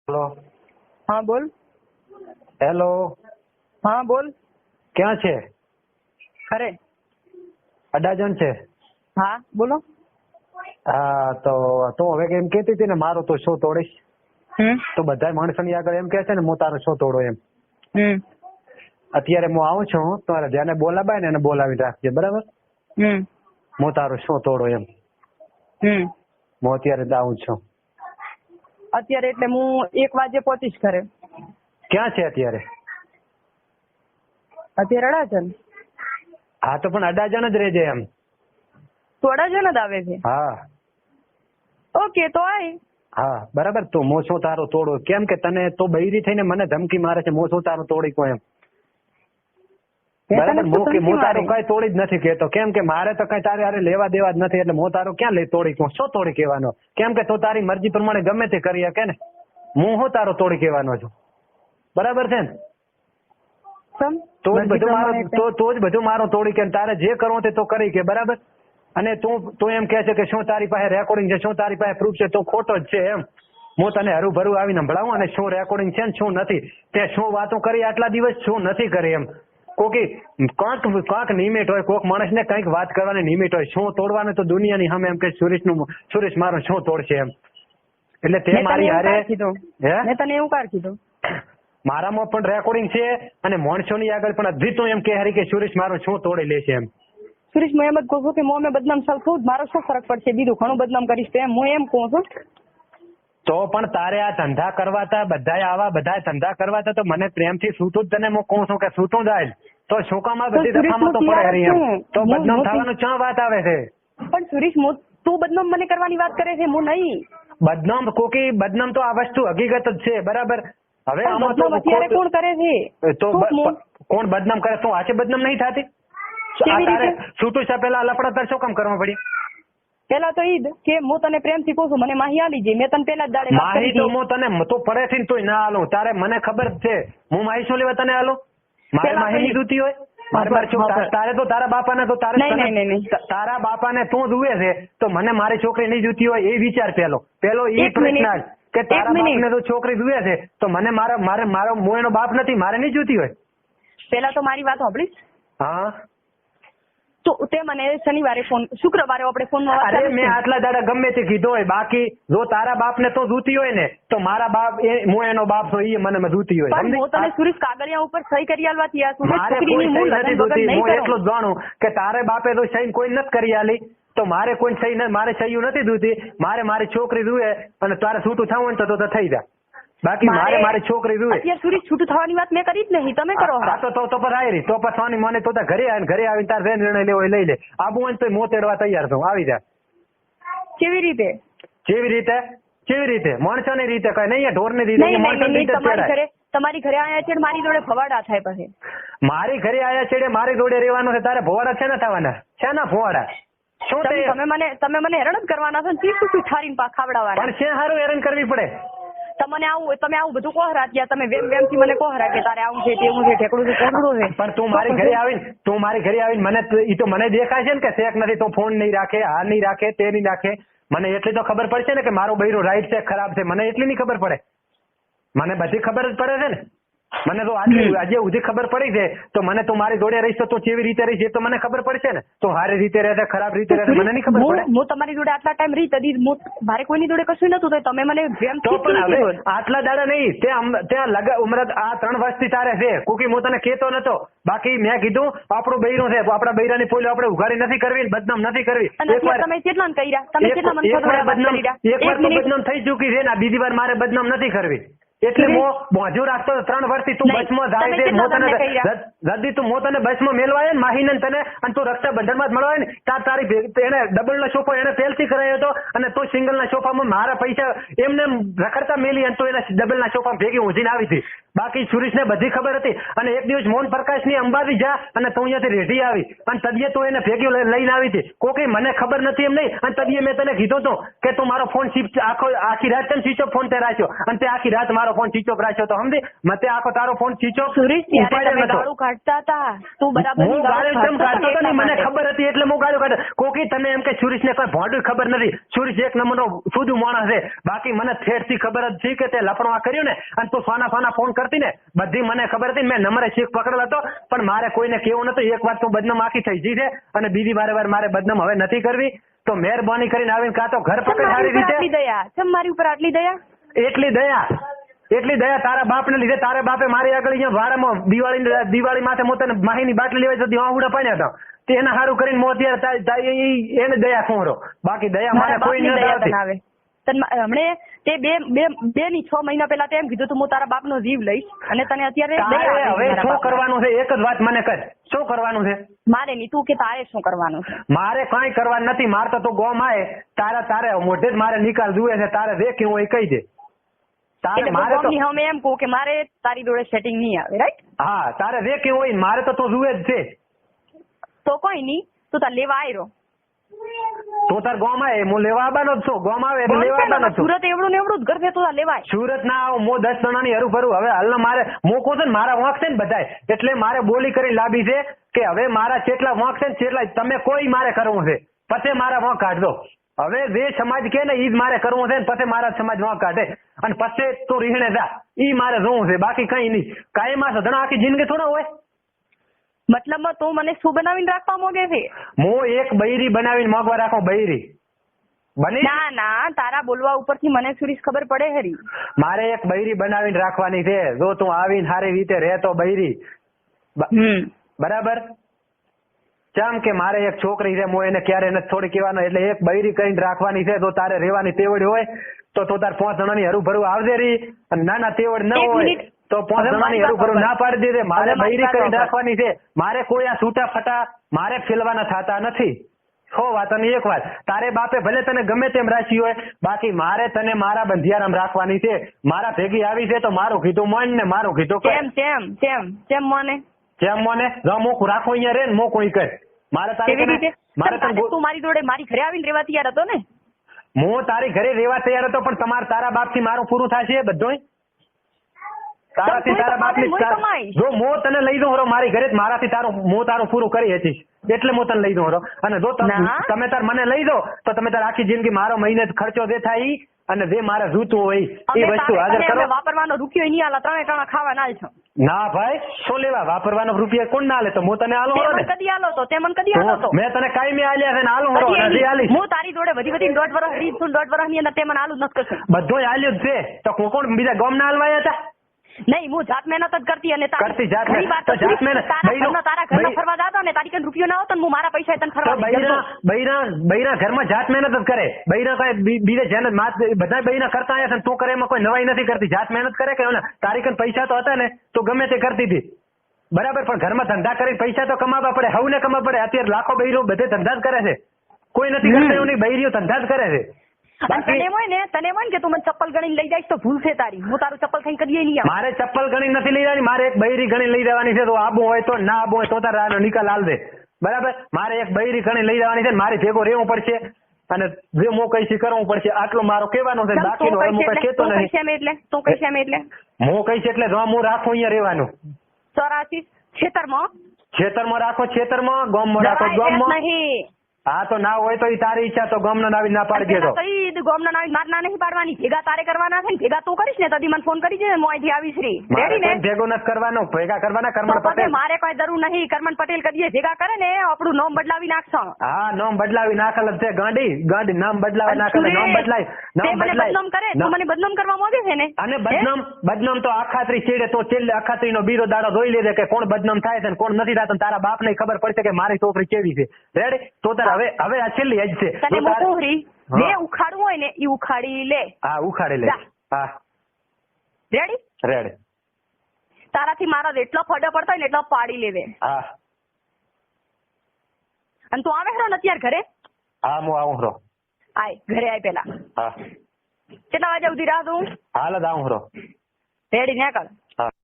Hello. હા બોલ. Hello. હા બોલ. ક્યાં છે? ખરે. અડાજણ છે? હા બોલો. હા તો તું હવે એમ કહેતી હતી ને મારો તો શો તોડીશ, હમ તો બધા માણસોની આગળ એમ કહે છે ને હું તારો શો તોડો એમ. હમ અત્યારે હું આવું છું, તમારે જેને બોલાવાય ને એને બોલાવી રાખજે, બરાબર? હમ હું તારો શો તોડો એમ. હમ હું અત્યારે જ આવું છું. અત્યારે એટલે હું 1 વાગે પહોંચીશ ઘરે. ક્યાં છે અત્યારે? અત્યારે અડાજણ. હા તો પણ અડાજણ જ રહેજે એમ. તું અડાજણ જ આવે છે? હા ઓકે તો આય. હા બરાબર. તો હું શું તારો તોડો? કેમ કે તને તો બૈરી થઈને મને ધમકી મારે છે, હું શું તારો તોડી કો એમ. મેં તને બરાબર. શું હું ધમકી તારું મારી? કઈ તોડી જ નથી કહેતો, કેમ કે મારે તો કઈ તારે હારે લેવા દેવા જ નથી, એટલે હું તારું ક્યાં લઈ તોડી કહું? શું તોડી કહેવાનો? કેમ કે તું તારી મરજી પ્રમાણે ગમે તે કરી શકે ને. હું શું તારો તોડી કહેવાનો છું? બરાબર છે ને? સમ તો જ મરજી બધું મારો પ્રમાણે એટલે? તો જ બધું મારો તોડી કે તારે જે કરવું તે તો કરી કે, બરાબર? અને તું એમ કહે છે કે શું તારી પાસે રેકોર્ડિંગ છે, શું તારી પાસે પ્રૂફ છે, તો ખોટો જ છે એમ. હું તને હરું આવીને સંભળાવું અને શું રેકોર્ડિંગ છે ને શું નથી, તે શું વાતો કરી આટલા દિવસ, શું નથી કરી એમ. કાંક નિમિટ હોય, કોઈક માણસને કંઈક વાત કરવાની નિમિટ હોય. શું તોડવાનું તો દુનિયાની સામે એમ કે સુરેશ મારો શું તોડશે એમ. એટલે તે મેં તને મારી એવું હારે કાઢ કીધું? મેં તને એવું કાઢ કીધું? મારામાં પણ રેકોર્ડિંગ છે અને માણસોની આગળ પણ હજી તો એમ કે હારી કે સુરેશ મારો શું તોડી લેશે એમ. સુરેશ હું એમ જ કહું છું કે હું બદનામ થઉં, મારો શું ફરક પડશે? બીજું ઘણું બદનામ કરીશ તો એમ હું એમ કહું છું. તો પણ તારે આ ધંધા કરવાતા, બધા ધંધા કરવાતા, તો મને પ્રેમથી સૂતું જ તને હું કહું છું કે સૂતું જાય. તો શું કામ આ બધી દફામાં તો પડે હરી એમ? તો બદનામ થવાનું ક્યાં વાત આવે છે? પણ સુરેશ તું બદનામ મને કરવાની વાત કરે છે, હું નહીં. બદનામ તો આ વસ્તુ હકીકત જ છે, બરાબર? હવે આમાં તો અત્યારે કોણ કરે છે? તો કોણ બદનામ કરે? તું આજે બદનામ નહીં થતી? કેવી રીતે? છૂટું છે પેલા લફડા તાર શું કામ કરવા પડી? પેલા તો ઈદ કે હું તને પ્રેમથી કહું છું, મને માહી આલી જઈ. મેં તને પેલા જ દાડે વાત કરી માહી તો હતી. હું તને તો પડેથી ને તોય ના આલું. તારે મને ખબર જ છે, હું માહી શું લેવા તને આલું? મારે પેલા માહી ની જોતી હોય? તારે તો તારા બાપાને તો નહીં. તારા બાપાને તું જુએ છે, તો મને મારી છોકરી નહીં જોતી હોય એ વિચાર પેલો એ એક મિનિટ. પ્રશ્ન કે તારા બાપને તો છોકરી જુએ છે, તો મને મારો હું એનો બાપ નથી, મારે નહીં જોતી હોય. પેલા તો મારી વાત સાંભળીશ. હા તો તે મને શુક્રવારે આપણે ફોનમાં વાત અરે કરી મેં આટલા દાડા ગમે તે કીધું હોય. બાકી જો તારા બાપને તો જોતી હોય ને, તો મારા બાપ હું એનો બાપ છું, એ મને જોતી હોય. પણ હું તને સુરેશ કાગળિયા ઉપર સહી કરી આલવા તૈયાર છું. મારે કોઈ સહી નથી જોતી. હું એટલું જ જાણું કે તારે બાપે તો સહી કોઈ નથી કરી આલી, તો મારે કોઈ સહી મારે સહી નથી જોતી. મારે મારી છોકરી જુએ અને તારે છૂટું થવું હોય તો થઈ જાય. બાકી મારી છોકરી જુએ. અત્યારે સુરેશ છૂટું થવાની વાત મેં કરી જ નહીં, તમે કરો. તો પર આવી રહી તો પછી મને તો ઘરે આવીને તારે જે નિર્ણય લેવો એ લઈ લે. આબુ હોય તો મો તેડવા તૈયાર છું, આવી જાય. કેવી રીતે? કેવી રીતે? માણસોની રીતે કઈ નહીં, ઢોરની રીતે. તમારી ઘરે આયા છે, મારી જોડે ભવાડા થાય પછી. મારી ઘરે આયા છે, મારી જોડે રહેવાનું છે. તારે ભવાડા છે ને થવાના છે ને ભવાડા? શું તમે મને હેરાન જ કરવાના છો ને? શું ઠારીને પા ખાવડાવવાના? પણ છે હારું હેરાન કરવી પડે. તમે આવું બધું કોહરા ગયા, તમે વેમ થી મને કોહરા કે તારે આવું છે, તેવું છે, ઠેકડું છે, કોહરું છે. પણ તું મારી ઘરે આવીને મને દેખાય છે ને કે શેક નથી, તો ફોન નહીં રાખે, આ નહીં રાખે, તે નહીં રાખે. મને એટલી તો ખબર પડશે ને કે મારો બૈરો રાઈટ છે ખરાબ છે. મને એટલી નહીં ખબર પડે? મને બધી ખબર જ પડે છે ને. મને તો આજે સુધી ખબર પડી છે, તો મને તું મારી જોડે રહીશ તો કેવી રીતે રહીશ એ તો મને ખબર પડશે ને. તો સારી રીતે રહેશે, ખરાબ રીતે રહેશે, મને નહીં ખબર પડે? હું તમારી જોડે આટલા ટાઈમ રહી તદી મારે કોઈની જોડે કશું નતું, તો તમે મને તો પણ હવે આટલા દાડા નહીં, ત્યાં ઉમર આ 3 વર્ષથી તારે છે. કોકી હું તને કેતો નતો. બાકી મેં કીધું આપણું બૈરું છે, આપણા બૈરાની પોલીઓ આપણે ઉઘાડી નથી કરવી, બદનામ નથી કરવી. તમે કેટલા કર્યા? તમે કેટલા મને બદનામ થઈ ચૂકી છે ને, બીજી વાર મારે બદનામ નથી કરવી. એટલે હું મોજું રાખતો 3 વર્ષથી. તું બસમાં જાય છે, તું તને બસમાં મેળવાય ને માહીને તને, અને તું રક્ષાબંધનમાં જ મળવાય ને, તારી એને ડબલ નો સોફો એને પહેલથી કરાયો હતો, અને તું સિંગલ ના સોફામાં મારા પૈસા એમને રખડતા મેલી, અને તું એના ડબલ ના સોફામાં ભેગી ઊંઘીને આવી હતી. બાકી સુરેશને બધી ખબર હતી. અને એક દિવસ મોહન પ્રકાશની અંબાજી જા અને તું અહીંયાથી રેઢી આવી અને તદીએ તું એને ભેગી લઈને આવી હતી. કોકે મને ખબર નથી એમ નહીં. અને તદીએ મેં તને કીધું તો કે તું મારો ફોન આખી રાત કેમ સ્વિચ ઓફ ફોન તે રાખ્યો અને તે આખી રાત મારો ફોન સ્વિચ ઓફ રાખ્યો તો સમજી મતે આખો તારો ફોન સ્વિચ ઓફ સુરેશ ત્યારે તમે ગાળું કાઢતા હતા. તું બરાબર હું ગાળું કેમ કાઢતો હતો ને મને ખબર હતી એટલે હું ગાળું કાઢતો. કોકી તમે એમ કે સુરેશને કોઈ ભોંડું ખબર નથી. સુરેશ એક નંબરનો શુદ્ધ માણસ છે. બાકી મને ઠેરથી ખબર જ છે કે તે લફણવા કર્યું ને અને તું સોના ફોન કરતી ને બધી મને ખબર હતી. મેં નંબરે શીખ પકડેલો હતો પણ મારે કોઈને કેવું નતું. એક વાર તું બદનામ આખી થઈ ગઈ છે અને બીજી વાર મારે બદનામ હવે નથી કરવી. તો મહેરબાની કરીને આવીને કાં તો ઘર પકડ સારી રીતે. દયા છે મારી ઉપર આટલી દયા. એટલી દયા તારા બાપને લીધે. તારા બાપે મારી આગળ અહીંયા વાડામાં દિવાળી માથે હું તને માહીની બાટલી લેવા જતી આહુડા પાડ્યા હતા. તે એને સારું કરીને મો અત્યારે એને દયા ખોરો. બાકી દયા મારે કોઈ નથી. હમણે તે બે ની 6 મહિના પહેલા તેમ કીધું તું હું તારા બાપનો જીવ લઈશ અને તને અત્યારે હવે શું કરવાનું છે એક જ વાત મને કર. શું કરવાનું છે? મારે નહીં તું કે તારે શું કરવાનું છે? મારે કઈ કરવાનું નથી. મારે તો તું ગોમ આય તારે મોઢે જ મારે નિકાલ જુએ છે. તારે રે કેવું હોય કહી દે. તારે મારે તો હું એમ કહું કે મારે તારી જોડે સેટિંગ નહીં આવે રાઈટ. હા તારે રે કેવું હોય મારે તો તું જુએ જ છે. તો કોઈ નહીં તું તાર લેવા આવ્યો. તો તાર ગોમ આવે હું લેવા આવવાનો જ છું. ગોમ આવે એટલે લેવા આવવાનો છું. સુરત એવડું ને એવડું જ ઘર છે તો લેવાય. સુરત ના આવું હું 10 જણાની હરું હવે હાલ મારે મોકો છે ને મારા વાંક છે ને બધાય એટલે મારે બોલી કરી લાવી છે કે હવે મારા જેટલા વાંક છે ને તેટલા તમે કોઈ મારે કરવું છે પછી મારા વાંક કાઢજો. હવે જે સમાજ કે ને ઈ જ મારે કરવું છે ને પછી મારા સમાજ વાંક કાઢે અને પછી તું રીહણે જા ઈ મારે જોવું છે. બાકી કઈ નહીં. કાયમાં સધણા આખી જિંદગી થોડા હોય. મતલબમાં તું મને શું બનાવીને રાખવા માંગે છે? હું એક બૈરી બનાવીને માંગવા રાખો. બૈરી બની ના તારા બોલવા ઉપરથી મને સુરેશ ખબર પડે હરી. મારે એક બૈરી બનાવીને રાખવાની છે. જો તું આવીને સારી રીતે રહેતો બૈરી બરાબર. કેમ કે મારે એક છોકરી છે હું એને ક્યારે નથી થોડી કહેવાનો એટલે એક બૈરી કરીને રાખવાની છે. તો તારે રહેવાની તેવડ હોય તો તાર 5 જણાની હરું આવજે રહી. અને નાના તેવડ ન હોય તો 5 જણાની હરું ના પાડી દે. મારે બૈરી કરીને રાખવાની છે. મારે કોઈ આ છૂટા ફટા મારે ફેલવાના થતા નથી. વાત અને એક વાત તારે બાપે ભલે તને ગમે તેમ રાખી હોય બાકી મારે તને મારા બંધિયારામ રાખવાની છે. મારા ભેગી આવી છે તો મારું કીધું માન ને મારું કીધું કેમ મને જો મોકું રાખો અહીંયા રે ને મોકું કર. મારે તું મારી જોડે મારી ઘરે આવીને રહેવા તૈયાર હતો ને? હું તારી ઘરે રહેવા તૈયાર હતો પણ તારા બાપ થી મારું પૂરું થશે બધું. તારાથી તારા બાપની જો હું તને લઈ દઉં મારી ઘરે મારાથી તારું પૂરું કરી હતી એટલે હું તને લઈ દઉં. અને જો તમે તાર મને લઈ દો તો તમે તાર આખી જિંદગી મારો મહિને ખર્ચો જે થાય અને જે મારે જોતું હોય એ વસ્તુ હાજર કરો. વાપરવાનો રૂપિયો નહીં આલા 3 ટાણા ખાવા ના છો. ના ભાઈ શું લેવા વાપરવાનો રૂપિયા કોણ ના લે તો હું તને આલો ને. કદી આલો તો તે મને કદી આલો તો મેં તને કાયમી આલ્યા છે ને આલો હરો નથી આલી. હું તારી જોડે વધી 1.5 વર્ષ 1.5 વર્ષની અંદર તે મને આલું જ નથી કશું. બધું આલ્યું જ છે તો કોણ બીજા ગામ ના આલવાયા હતા? નહીં હું જાત મહેનત જ કરતી અને તારા ઘરમાં ફરવા જતો ને તારી કઈ રૂપિયો ના હોતો હું મારા પૈસા તને ફરવા બૈરા ઘરમાં જાત મહેનત જ કરે. બૈરા કઈ બીજે જેને બધા બૈરા કરતા આવ્યા છે તું કરે એમાં કોઈ નવાઈ નથી કરતી. જાત મહેનત કરે કે તારી કઈ પૈસા તો હતા ને તો ગમે તે કરતી હતી બરાબર. પણ ઘરમાં ધંધા કરી પૈસા તો કમાવા પડે. હવને કમાવા પડે. અત્યારે લાખો બૈરો બધે ધંધા જ કરે છે. કોઈ નથી કરતા એવું નહીં. બૈરીઓ ધંધા જ કરે છે. તને હોય ને કે તું મને ચપ્પલ ગણીને લઈ જાય તો ભૂલ છે તારી. હું તારું ચપ્પલ થઈને કરીએ નહીં. મારે ચપ્પલ ગણી નથી લઈ જવાની. મારે એક બૈરી ગણી લઈ જવાની છે. તો આબુ હોય તો ના આબુ હોય તો તારા નિકાલ હાલ દે બરાબર. મારે એક બૈરી ગણી લઈ જવાની છે. મારી ભેગો રહેવું પડશે અને જે હું કઈ કરવું પડશે આટલું મારો કહેવાનો છે. બાકીનું હવે હું કઈ કહેતો નથી. તું કઈ છે એટલે હું કહીશ એટલે હું રાખું અહીંયા રહેવાનું. 84 ખેતરમાં રાખો. ખેતરમાં ગામમાં રાખો. ગામમાં નહીં. હા તો ના હોય તો એ તારી ઈચ્છા. તો ગામના નાવી ના પાડી દેતો. ગામના નાવી માર ના નહીં પાડવાની. ભેગા તારે કરવાના છે ને ભેગા તું કરીશ ને તદી મને ફોન કરી દે. હું અહીંથી આવીશ રી રેડી ને. ભેગો નથી કરવાનો. ભેગા કરવાના કરમણ પટેલ. મારે કોઈ જરૂર નહીં. કરમણ પટેલ કરીએ ભેગા કરે ને આપણું નામ બદલાવી નાખશો. હા નામ બદલાવી નાખેલ જ છે. ગાંડી નામ બદલાવી નાખેલ. નામ બદલાય બદનામ કરે. તું મને બદનામ કરવા માંગે છે ને. અને બદનામ તો અખાત્રી ચેડે તો છેલ્લે અખાત્રી નો બીરો દાડો જોઈ લેજે કે કોણ બદનામ થાય છે કોણ નથી થતું. તારા બાપ ને ખબર પડશે કે મારી છોકરી કેવી છે. રેડી તો તાર હવે આ છેલ્લી જ છે. તને મોકુરી જે ઉખાડવું હોય ને એ ઉખાડી લે. હા ઉખાડી લે. હા રેડી. તારાથી મારા જેટલો ફડો પડતો હોય ને એટલો પાડી લેવે. હા અને તું આવે ખરો ને અત્યારે ઘરે? હા હું આવું ખરો. આય ઘરે આય પેલા. હા કેટલા વાગ્યા સુધી રાહ દઉં? હાલ જ આવું ખરો. રેડી નીકળ.